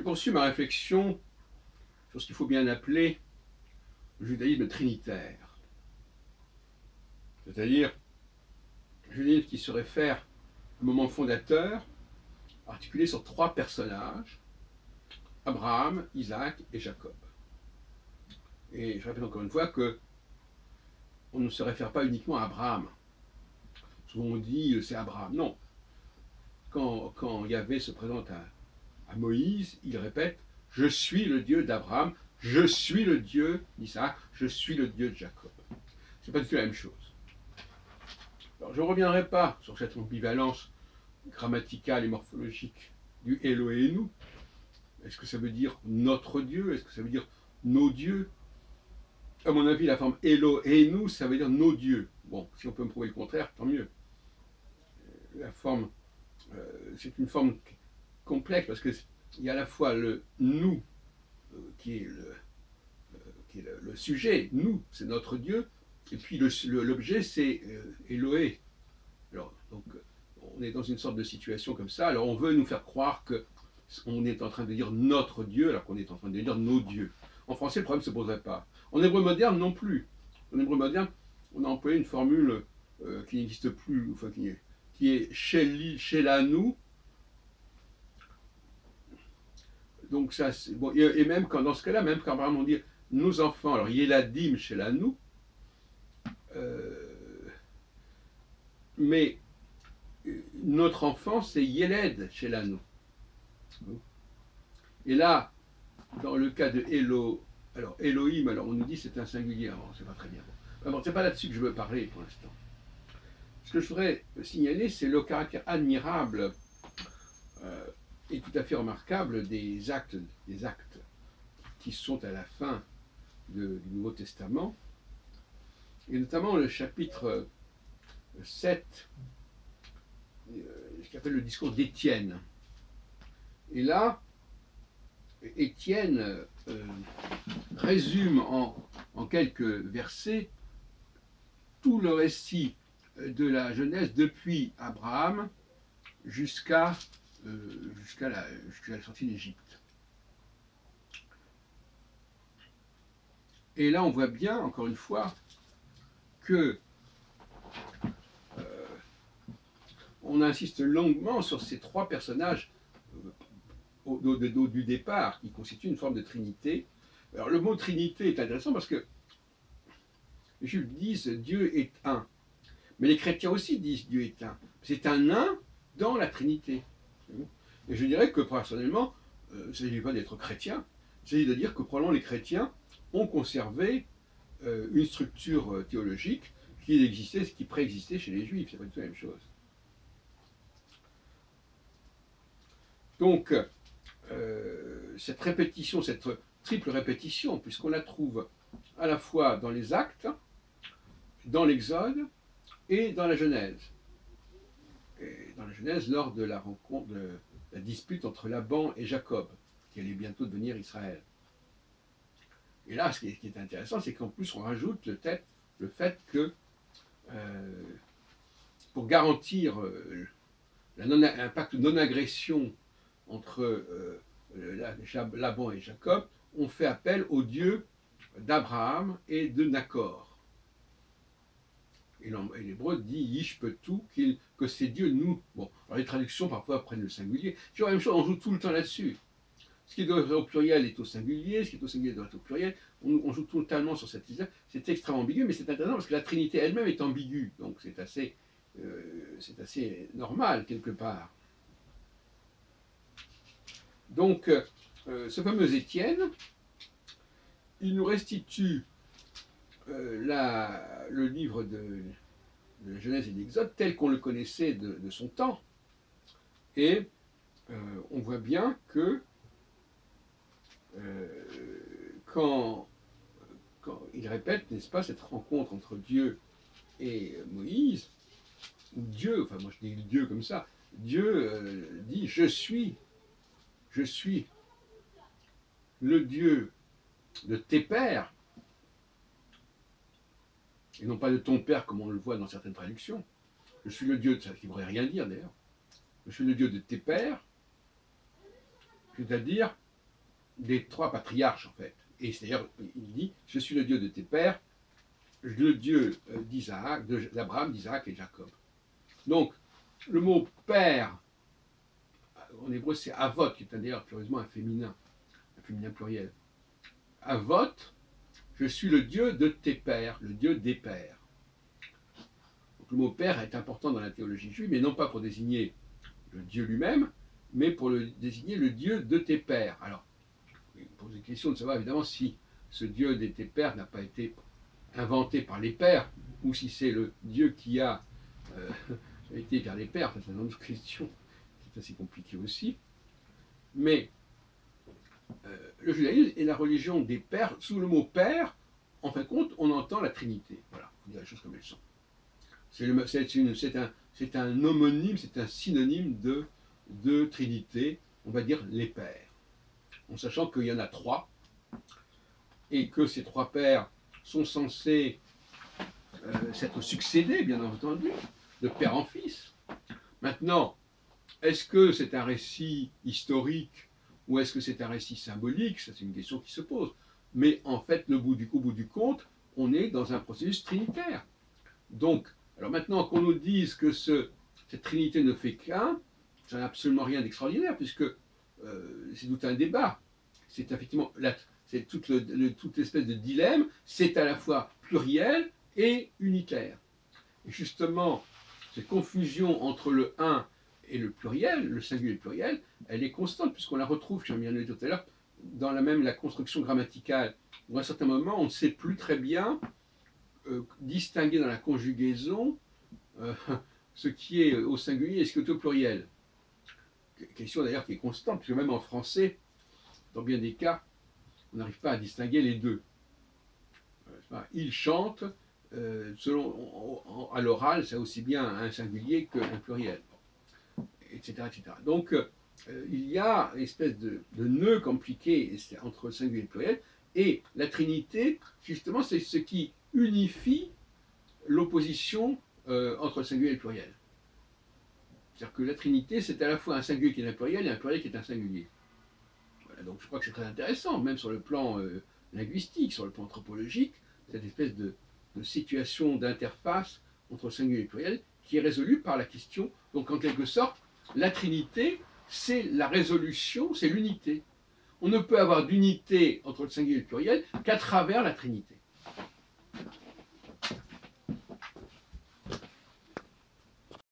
poursuis ma réflexion sur ce qu'il faut bien appeler le judaïsme trinitaire. C'est-à-dire le judaïsme qui se réfère au moment fondateur, articulé sur trois personnages, Abraham, Isaac et Jacob. Et je répète encore une fois que on ne se réfère pas uniquement à Abraham. Souvent on dit c'est Abraham. Non. Quand Yahvé se présente à Moïse, il répète « Je suis le Dieu d'Abraham, je suis le Dieu d'Isaac, je suis le Dieu de Jacob ». Ce n'est pas du tout la même chose. Alors, je ne reviendrai pas sur cette ambivalence grammaticale et morphologique du Elohenu. Est-ce que ça veut dire notre Dieu? Est-ce que ça veut dire nos dieux? À mon avis, la forme Elohenu, ça veut dire nos dieux. Bon, si on peut me prouver le contraire, tant mieux. La forme, c'est une forme complexe parce qu'il y a à la fois le nous, qui est le sujet, nous, c'est notre Dieu, et puis l'objet, c'est Elohé. Alors, donc, on est dans une sorte de situation comme ça, alors on veut nous faire croire qu'on est en train de dire notre Dieu, alors qu'on est en train de dire nos dieux. En français, le problème ne se poserait pas. En hébreu moderne, non plus. En hébreu moderne, on a employé une formule qui n'existe plus, enfin qui est Shelanu. Donc ça, c'est bon. Et même quand, dans ce cas-là, même quand vraiment on dit nos enfants, alors Yeladim Shelanu, mais notre enfant, c'est Yeled Shelanu. Et là, dans le cas de alors Elohim, alors on nous dit c'est un singulier, alors c'est pas très bien. Bon, c'est pas là-dessus que je veux parler pour l'instant. Ce que je voudrais signaler, c'est le caractère admirable et tout à fait remarquable des actes qui sont à la fin du Nouveau Testament, et notamment le chapitre 7, ce qu'on appelle le discours d'Étienne. Et là, Étienne résume en quelques versets tout le récit de la Genèse depuis Abraham jusqu'à la sortie d'Égypte. Et là, on voit bien, encore une fois, que on insiste longuement sur ces trois personnages du départ, qui constituent une forme de trinité. Alors, le mot trinité est intéressant parce que les Juifs disent Dieu est un. Mais les chrétiens aussi disent Dieu est un. C'est un dans la Trinité. Et je dirais que personnellement, il ne s'agit pas d'être chrétien, il s'agit de dire que probablement les chrétiens ont conservé une structure théologique qui préexistait chez les Juifs. C'est pas du tout la même chose. Donc, cette répétition, cette triple répétition, puisqu'on la trouve à la fois dans les Actes, dans l'Exode et dans la Genèse. Et dans la Genèse, lors de la rencontre, de la dispute entre Laban et Jacob, qui allait bientôt devenir Israël. Et là, ce qui est intéressant, c'est qu'en plus, on rajoute le fait que, pour garantir un pacte de non-agression entre Laban et Jacob, on fait appel au Dieu d'Abraham et de Nachor. Et l'hébreu dit Yishpetu, que c'est Dieu nous. Bon, alors les traductions parfois prennent le singulier. C'est la même chose, on joue tout le temps là-dessus. Ce qui doit être au pluriel est au singulier, ce qui est au singulier doit être au pluriel. On joue totalement sur cette idée. C'est extrêmement ambigu, mais c'est intéressant parce que la Trinité elle-même est ambiguë. Donc c'est assez normal quelque part. Donc ce fameux Étienne, il nous restitue le livre de la Genèse et de l'Exode tel qu'on le connaissait de son temps. Et on voit bien que quand il répète, n'est-ce pas, cette rencontre entre Dieu et Moïse, ou Dieu, enfin moi je dis Dieu comme ça, Dieu dit je suis le Dieu de tes pères, et non pas de ton père comme on le voit dans certaines traductions. Je suis le Dieu, ça qui ne voudrait rien dire d'ailleurs. Je suis le Dieu de tes pères, c'est-à-dire des trois patriarches, en fait. Et c'est-à-dire, il dit, je suis le Dieu de tes pères, le Dieu d'Isaac, d'Abraham, d'Isaac et de Jacob. Donc, le mot père, en hébreu, c'est avot, qui est d'ailleurs curieusement un féminin pluriel. Avot, je suis le Dieu de tes pères, le Dieu des pères. Donc, le mot père est important dans la théologie juive, mais non pas pour désigner le Dieu lui-même, mais pour désigner le Dieu de tes pères. Alors, il pose des questions de savoir évidemment si ce Dieu de tes pères n'a pas été inventé par les pères, ou si c'est le Dieu qui a été vers les pères. C'est une autre question qui est assez compliquée aussi. Mais le judaïsme est la religion des pères. Sous le mot père, en fin de compte, on entend la Trinité. Voilà, on dit les choses comme elles sont. C'est un homonyme, c'est un synonyme de Trinité, on va dire les pères. En sachant qu'il y en a trois, et que ces trois pères sont censés s'être succédés, bien entendu, de père en fils. Maintenant, est-ce que c'est un récit historique ou est-ce que c'est un récit symbolique? Ça, c'est une question qui se pose. Mais en fait, au bout du compte, on est dans un processus trinitaire. Donc, alors maintenant qu'on nous dise que cette trinité ne fait qu'un, ça n'a absolument rien d'extraordinaire, puisque c'est tout un débat. C'est effectivement c'est toute espèce de dilemme, c'est à la fois pluriel et unitaire. Et justement, cette confusion entre le un et le pluriel, le singulier et le pluriel, elle est constante, puisqu'on la retrouve, comme je viens de le dire tout à l'heure, dans la construction grammaticale, où à un certain moment, on ne sait plus très bien distinguer dans la conjugaison ce qui est au singulier et ce qui est au pluriel. Question d'ailleurs qui est constante, puisque même en français, dans bien des cas, on n'arrive pas à distinguer les deux. Il chante, à l'oral, c'est aussi bien un singulier qu'un pluriel, etc., etc. Donc, il y a une espèce de nœud compliqué entre le singulier et le pluriel, et la Trinité, justement, c'est ce qui unifie l'opposition entre le singulier et le pluriel. C'est-à-dire que la Trinité, c'est à la fois un singulier qui est un pluriel et un pluriel qui est un singulier. Voilà, donc je crois que c'est très intéressant, même sur le plan linguistique, sur le plan anthropologique, cette espèce de situation d'interface entre singulier et pluriel qui est résolue par la question. Donc en quelque sorte, la Trinité, c'est la résolution, c'est l'unité. On ne peut avoir d'unité entre le singulier et le pluriel qu'à travers la Trinité.